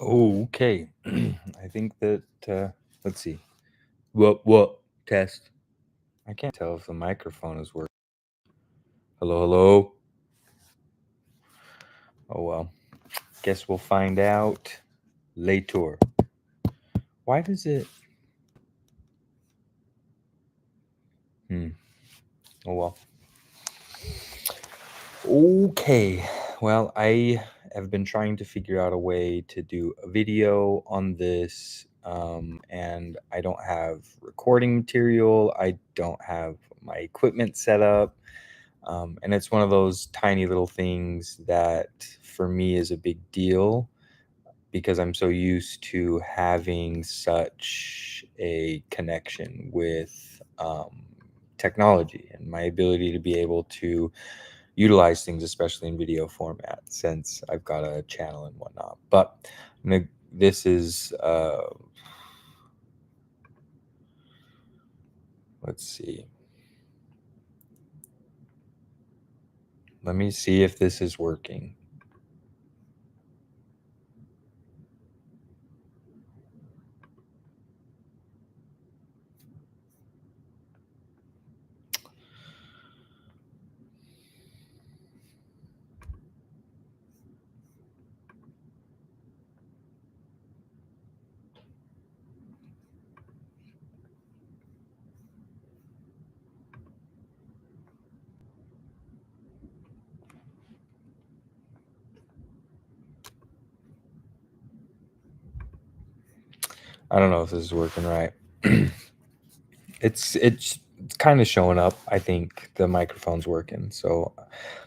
Oh, okay. I think that let's see. What test? I can't tell if the microphone is working. Hello, hello. Oh well. Guess we'll find out later. Why does it? Hmm. Oh well. Okay. Well, I have been trying to figure out a way to do a video on this, and I don't have recording material. I don't have my equipment set up. And it's one of those tiny little things that for me is a big deal because I'm so used to having such a connection with technology and my ability to be able to utilize things, especially in video format, since I've got a channel and whatnot. But this is, let's see. Let me see if this is working. I don't know if this is working right. it's kind of showing up. I think the microphone's working. So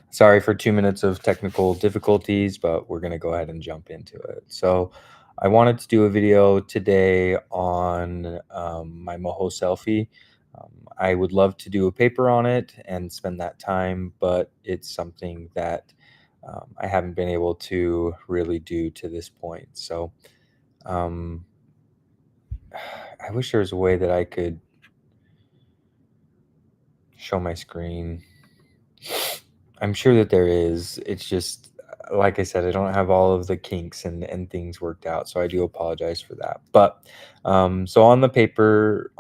sorry for 2 minutes of technical difficulties, but we're gonna go ahead and jump into it. So I wanted to do a video today on my MOHO selfie. I would love to do a paper on it and spend that time, but it's something that I haven't been able to really do to this point. So um, I wish there was a way that I could show my screen. I'm sure that there is. It's just, like I said, I don't have all of the kinks and things worked out, so I do apologize for that. But so on my paper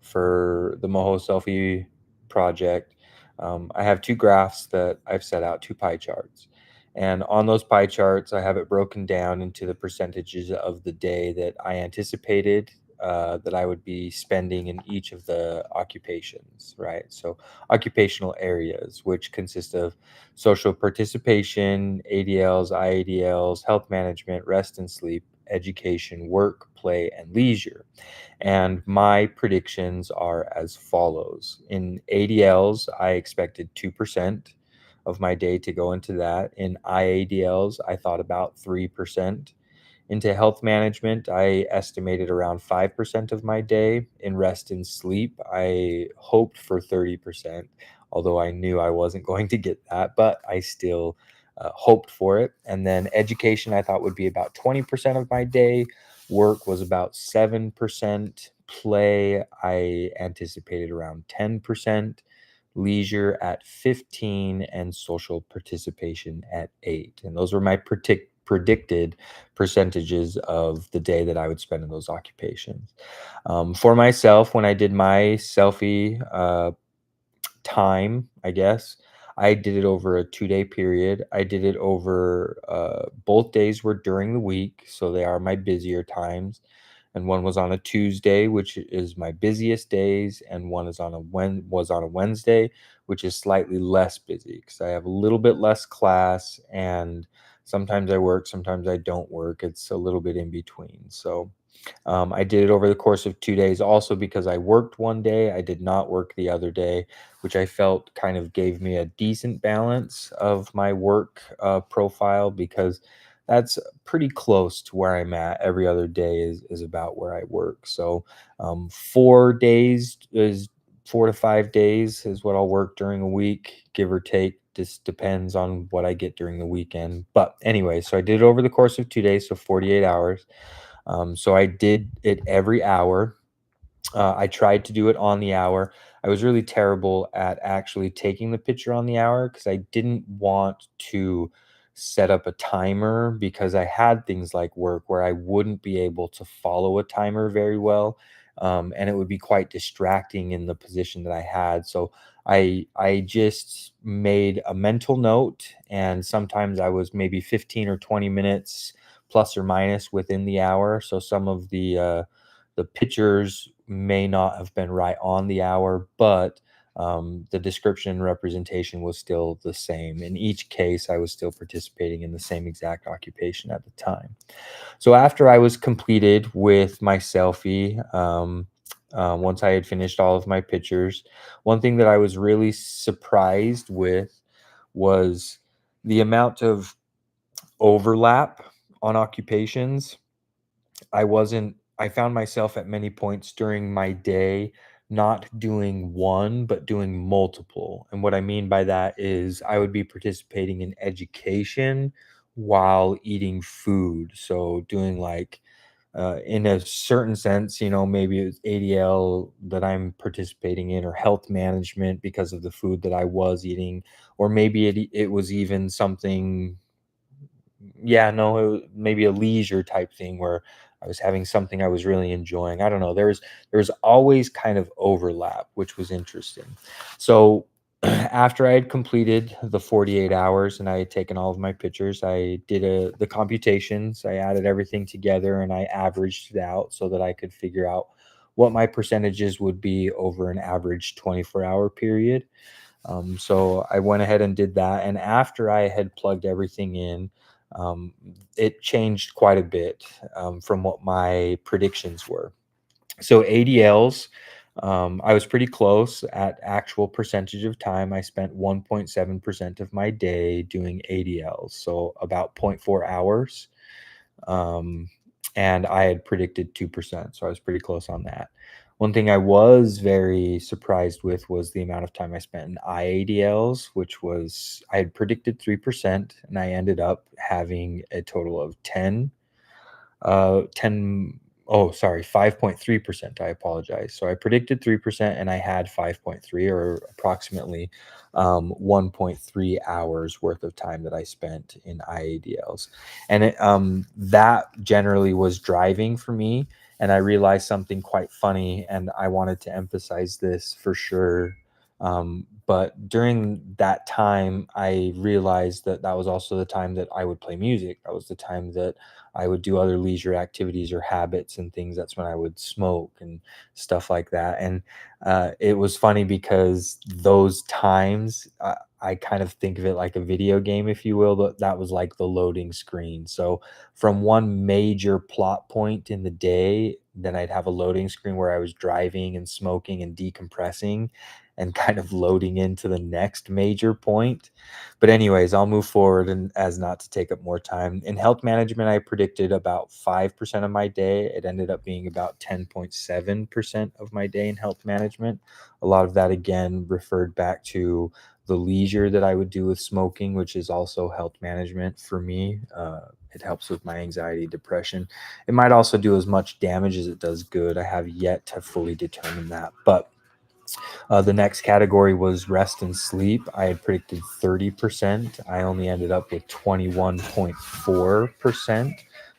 for the Moho selfie project, I have two graphs that I've set out, two pie charts. And on those pie charts, I have it broken down into the percentages of the day that I anticipated that I would be spending in each of the occupations, right? So occupational areas, which consist of social participation, ADLs, IADLs, health management, rest and sleep, education, work, play, and leisure. And my predictions are as follows. In ADLs, I expected 2% of my day to go into that. In IADLs, I thought about 3%. Into health management, I estimated around 5% of my day. In rest and sleep, I hoped for 30%, although I knew I wasn't going to get that, but I still hoped for it. And then education, I thought would be about 20% of my day. Work was about 7%. Play, I anticipated around 10%. Leisure at 15, and social participation at 8. And those were my predicted percentages of the day that I would spend in those occupations. For myself, when I did my selfie time, I guess, I did it over a 2 day period. I did it over both days were during the week, so they are my busier times. And one was on a Tuesday, which is my busiest days, and one is on a was on a Wednesday, which is slightly less busy because I have a little bit less class, and sometimes I work, sometimes I don't work. It's a little bit in between. So I did it over the course of 2 days also because I worked one day. I did not work the other day, which I felt kind of gave me a decent balance of my work profile because that's pretty close to where I'm at. Every other day is about where I work. So 4 days is 4 to 5 days is what I'll work during a week, give or take. Just depends on what I get during the weekend. But anyway, so I did it over the course of 2 days, so 48 hours. So I did it every hour. I tried to do it on the hour. I was really terrible at actually taking the picture on the hour because I didn't want to set up a timer because I had things like work where I wouldn't be able to follow a timer very well. And it would be quite distracting in the position that I had. So I just made a mental note, and sometimes I was maybe 15 or 20 minutes plus or minus within the hour. So some of the pictures may not have been right on the hour, but the description and representation was still the same. In each case, I was still participating in the same exact occupation at the time. So after I was completed with my selfie, once I had finished all of my pictures, one thing that I was really surprised with was the amount of overlap on occupations. I found myself at many points during my day not doing one, but doing multiple. And what I mean by that is I would be participating in education while eating food. So doing like in a certain sense, maybe it's ADL that I'm participating in, or health management because of the food that I was eating, or maybe it was even something, yeah, no, it was maybe a leisure type thing where I was having something I was really enjoying. I don't know. There was always kind of overlap, which was interesting. So after I had completed the 48 hours and I had taken all of my pictures, I did the computations. I added everything together and I averaged it out so that I could figure out what my percentages would be over an average 24-hour period. So I went ahead and did that. And after I had plugged everything in, um, it changed quite a bit from what my predictions were. So ADLs, I was pretty close at actual percentage of time. I spent 1.7% of my day doing ADLs, so about zero point 0.4 hours. Um, and I had predicted 2%, so I was pretty close on that. One thing I was very surprised with was the amount of time I spent in IADLs, which was I had predicted 3%, and I ended up having a total of 10 oh, sorry, 5.3%. I apologize. So I predicted 3% and I had 5.3, or approximately 1.3 hours worth of time that I spent in IADLs. And that generally was driving for me. And I realized something quite funny, and I wanted to emphasize this for sure. But during that time, I realized that that was also the time that I would play music. That was the time that I would do other leisure activities or habits and things. That's when I would smoke and stuff like that. And it was funny because those times, I kind of think of it like a video game, if you will. That was like the loading screen. So from one major plot point in the day, then I'd have a loading screen where I was driving and smoking and decompressing and kind of loading into the next major point. But anyways, I'll move forward and as not to take up more time. In health management, I predicted about 5% of my day. It ended up being about 10.7% of my day in health management. A lot of that again referred back to the leisure that I would do with smoking, which is also health management for me. It helps with my anxiety, depression. It might also do as much damage as it does good. I have yet to fully determine that. But the next category was rest and sleep. I had predicted 30%. I only ended up with 21.4%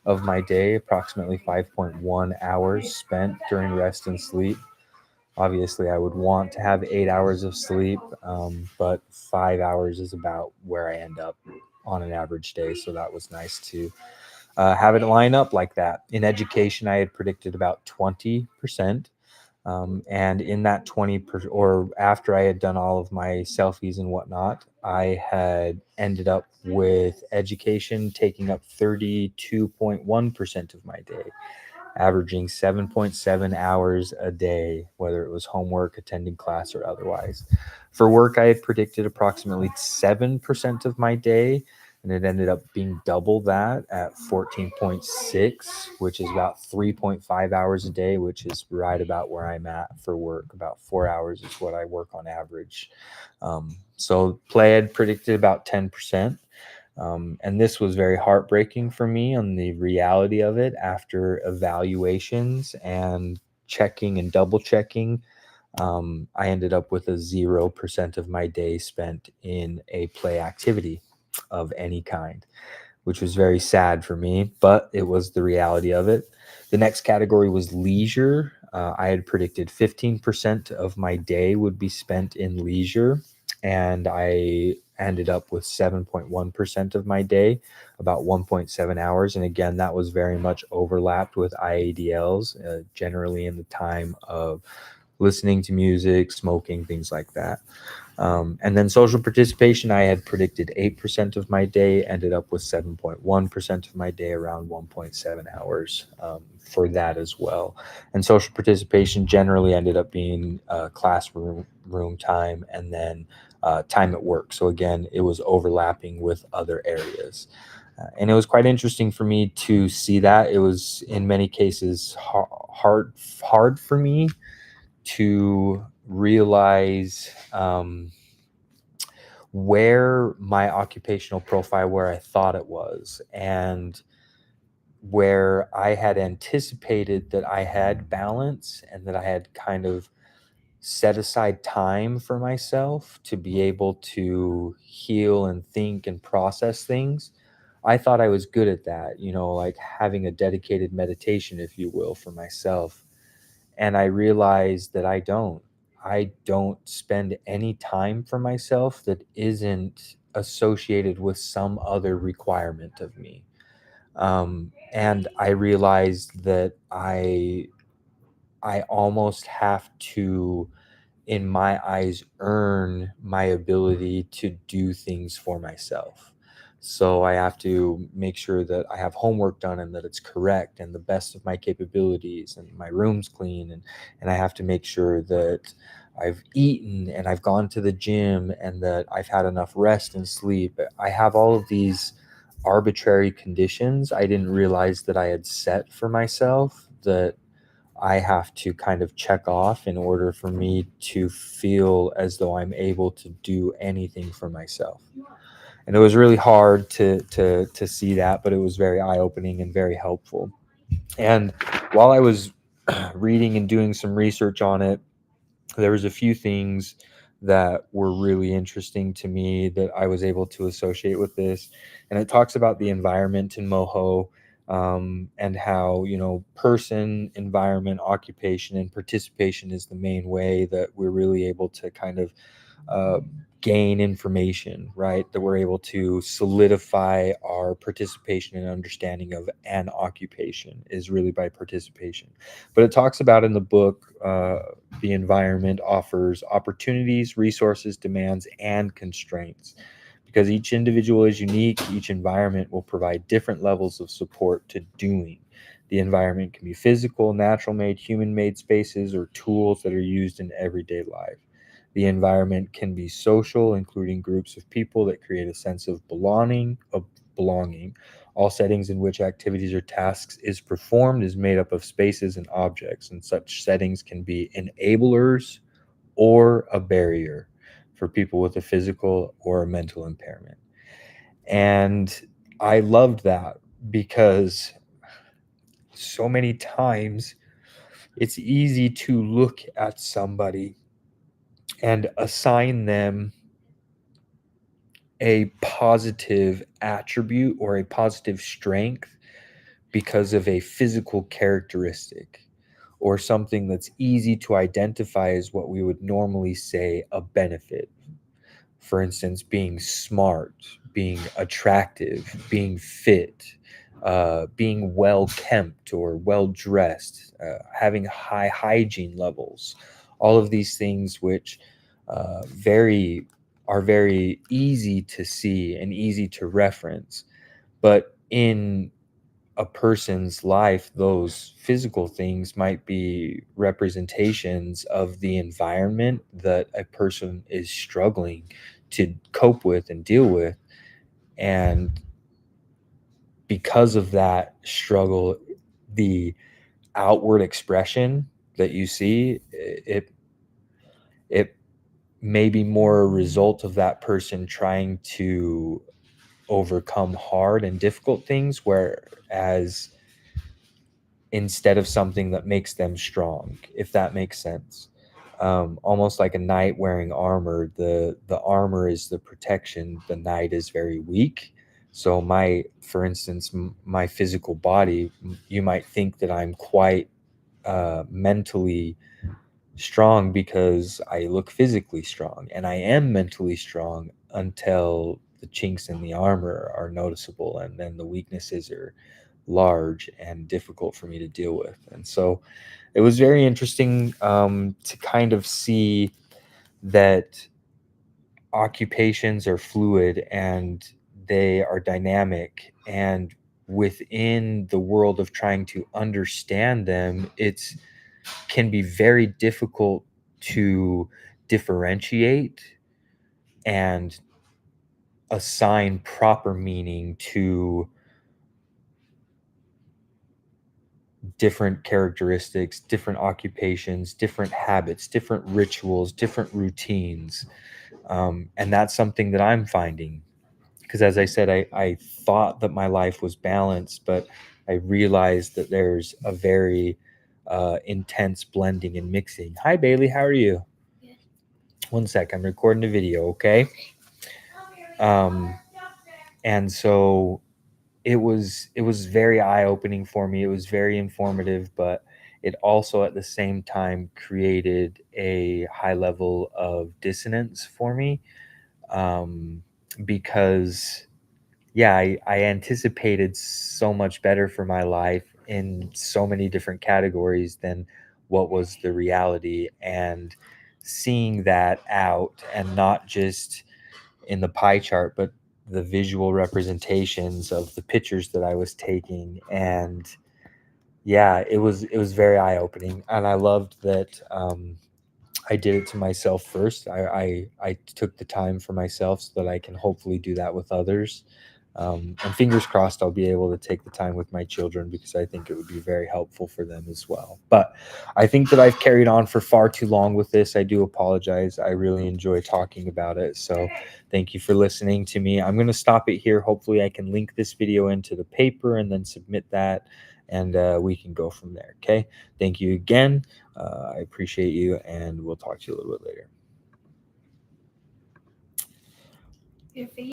of my day, approximately 5.1 hours spent during rest and sleep. Obviously, I would want to have 8 hours of sleep, but 5 hours is about where I end up on an average day. So that was nice to have it line up like that. In education, I had predicted about 20%. And in that or after I had done all of my selfies and whatnot, I had ended up with education taking up 32.1% of my day, averaging 7.7 hours a day, whether it was homework, attending class, or otherwise. For work, I had predicted approximately 7% of my day, and it ended up being double that at 14.6, which is about 3.5 hours a day, which is right about where I'm at for work. About 4 hours is what I work on average. So play had predicted about 10%. And this was very heartbreaking for me on the reality of it after evaluations and checking and double checking. I ended up with a 0% of my day spent in a play activity. of any kind, which was very sad for me, but it was the reality of it. The next category was leisure. I had predicted 15% of my day would be spent in leisure, and I ended up with 7.1% of my day, about 1.7 hours. And again, that was very much overlapped with IADLs, generally in the time of listening to music, smoking, things like that. And then social participation, I had predicted 8% of my day, ended up with 7.1% of my day, around 1.7 hours for that as well. And social participation generally ended up being classroom room time and then time at work. So again, it was overlapping with other areas. And it was quite interesting for me to see that. It was in many cases hard for me to realize where my occupational profile, where I thought it was, and where I had anticipated that I had balance and that I had kind of set aside time for myself to be able to heal and think and process things. I thought I was good at that, like having a dedicated meditation, if you will, for myself. And I realized that I don't spend any time for myself that isn't associated with some other requirement of me. And I realized that I almost have to, in my eyes, earn my ability to do things for myself. So I have to make sure that I have homework done and that it's correct and the best of my capabilities and my room's clean, and I have to make sure that I've eaten and I've gone to the gym and that I've had enough rest and sleep. I have all of these arbitrary conditions I didn't realize that I had set for myself that I have to kind of check off in order for me to feel as though I'm able to do anything for myself. And it was really hard to see that, but it was very eye-opening and very helpful. And while I was reading and doing some research on it, there was a few things that were really interesting to me that I was able to associate with this. And it talks about the environment in MOHO, and how, person, environment, occupation, and participation is the main way that we're really able to kind of uh, gain information, right? That we're able to solidify our participation and understanding of an occupation is really by participation. But it talks about in the book, the environment offers opportunities, resources, demands, and constraints. Because each individual is unique, each environment will provide different levels of support to doing. The environment can be physical, natural made, human made spaces, or tools that are used in everyday life. The environment can be social, including groups of people that create a sense of belonging. All settings in which activities or tasks is performed is made up of spaces and objects, and such settings can be enablers or a barrier for people with a physical or a mental impairment. And I loved that because so many times it's easy to look at somebody and assign them a positive attribute or a positive strength because of a physical characteristic or something that's easy to identify as what we would normally say a benefit. For instance, being smart, being attractive, being fit, being well kempt or well dressed, having high hygiene levels, all of these things which very are very easy to see and easy to reference. But in a person's life, those physical things might be representations of the environment that a person is struggling to cope with and deal with. And because of that struggle, the outward expression that you see, it may be more a result of that person trying to overcome hard and difficult things, whereas instead of something that makes them strong, if that makes sense. almost like a knight wearing armor. The armor is the protection. The knight is very weak. So for instance, my physical body, you might think that I'm quite mentally strong because I look physically strong, and I am mentally strong until the chinks in the armor are noticeable, and then the weaknesses are large and difficult for me to deal with. And so it was very interesting to kind of see that occupations are fluid and they are dynamic, and within the world of trying to understand them, it's can be very difficult to differentiate and assign proper meaning to different characteristics, different occupations, different habits, different rituals, different routines. And that's something that I'm finding. Because as I said, I thought that my life was balanced, but I realized that there's a very intense blending and mixing. Hi, Bailey. How are you? One sec. I'm recording a video, okay? Um, and so it was very eye-opening for me. It was very informative, but it also at the same time created a high level of dissonance for me, um, because yeah, I anticipated so much better for my life in so many different categories than what was the reality. And seeing that out, and not just in the pie chart, but the visual representations of the pictures that I was taking. And yeah, it was very eye opening, and I loved that. I did it to myself first. I took the time for myself so that I can hopefully do that with others. And fingers crossed, I'll be able to take the time with my children, because I think it would be very helpful for them as well. But I think that I've carried on for far too long with this. I do apologize. I really enjoy talking about it. So thank you for listening to me. I'm going to stop it here. Hopefully, I can link this video into the paper and then submit that, and we can go from there. Okay. Thank you again. I appreciate you, and we'll talk to you a little bit later.